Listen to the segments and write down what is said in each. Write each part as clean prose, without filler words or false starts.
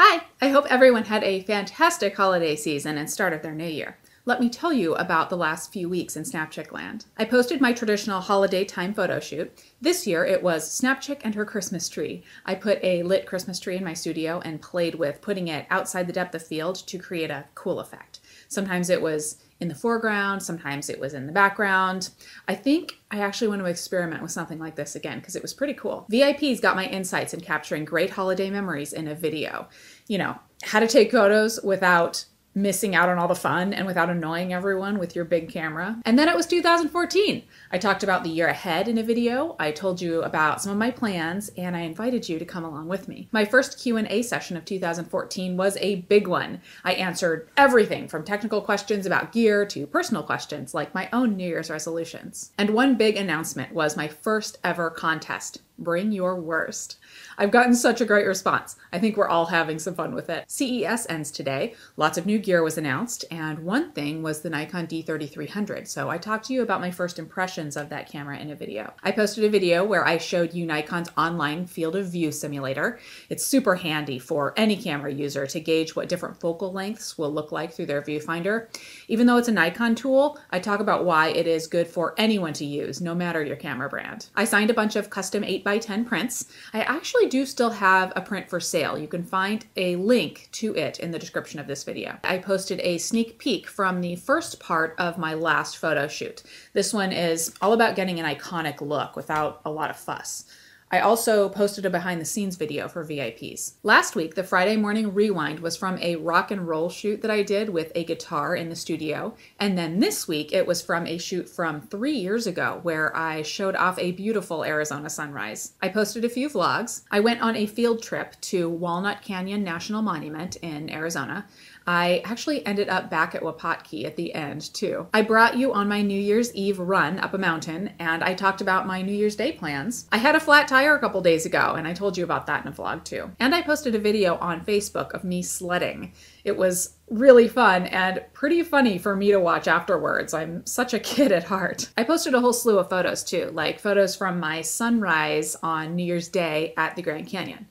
Hi! I hope everyone had a fantastic holiday season and start of their new year. Let me tell you about the last few weeks in Snapchick land. I posted my traditional holiday time photo shoot. This year it was Snapchick and her Christmas tree. I put a lit Christmas tree in my studio and played with putting it outside the depth of field to create a cool effect. Sometimes it was in the foreground, sometimes it was in the background. I think I actually want to experiment with something like this again because it was pretty cool. VIPs got my insights in capturing great holiday memories in a video. You know, how to take photos without missing out on all the fun and without annoying everyone with your big camera. And then it was 2014. I talked about the year ahead in a video. I told you about some of my plans and I invited you to come along with me. My first Q&A session of 2014 was a big one. I answered everything from technical questions about gear to personal questions like my own New Year's resolutions. And one big announcement was my first ever contest. Bring your worst. I've gotten such a great response. I think we're all having some fun with it. CES ends today. Lots of new gear was announced, and one thing was the Nikon D3300. So I talked to you about my first impressions of that camera in a video. I posted a video where I showed you Nikon's online field of view simulator. It's super handy for any camera user to gauge what different focal lengths will look like through their viewfinder. Even though it's a Nikon tool, I talk about why it is good for anyone to use, no matter your camera brand. I signed a bunch of custom 8x10 prints. I actually do still have a print for sale. You can find a link to it in the description of this video. I posted a sneak peek from the first part of my last photo shoot. This one is all about getting an iconic look without a lot of fuss. I also posted a behind the scenes video for VIPs. Last week, the Friday morning rewind was from a rock and roll shoot that I did with a guitar in the studio. And then this week, it was from a shoot from 3 years ago where I showed off a beautiful Arizona sunrise. I posted a few vlogs. I went on a field trip to Walnut Canyon National Monument in Arizona. I actually ended up back at Wapatki at the end too. I brought you on my New Year's Eve run up a mountain and I talked about my New Year's Day plans. I had a flat tire a couple days ago and I told you about that in a vlog too. And I posted a video on Facebook of me sledding. It was really fun and pretty funny for me to watch afterwards. I'm such a kid at heart. I posted a whole slew of photos too, like photos from my sunrise on New Year's Day at the Grand Canyon.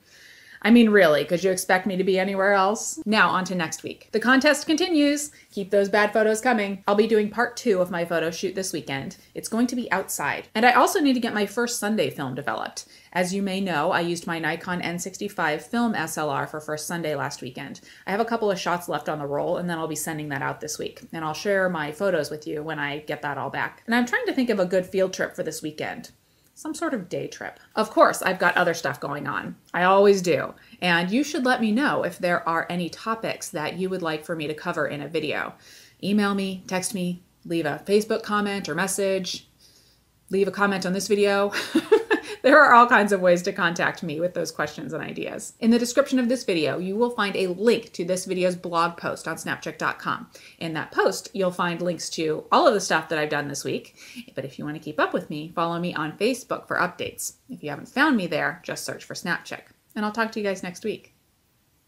I mean, really, could you expect me to be anywhere else? Now, on to next week. The contest continues. Keep those bad photos coming. I'll be doing part 2 of my photo shoot this weekend. It's going to be outside. And I also need to get my first Sunday film developed. As you may know, I used my Nikon N65 film SLR for First Sunday last weekend. I have a couple of shots left on the roll, and then I'll be sending that out this week. And I'll share my photos with you when I get that all back. And I'm trying to think of a good field trip for this weekend. Some sort of day trip. Of course, I've got other stuff going on. I always do. And you should let me know if there are any topics that you would like for me to cover in a video. Email me, text me, leave a Facebook comment or message, leave a comment on this video. There are all kinds of ways to contact me with those questions and ideas. In the description of this video, you will find a link to this video's blog post on snapchick.com. In that post, you'll find links to all of the stuff that I've done this week. But if you want to keep up with me, follow me on Facebook for updates. If you haven't found me there, just search for Snapchick. And I'll talk to you guys next week.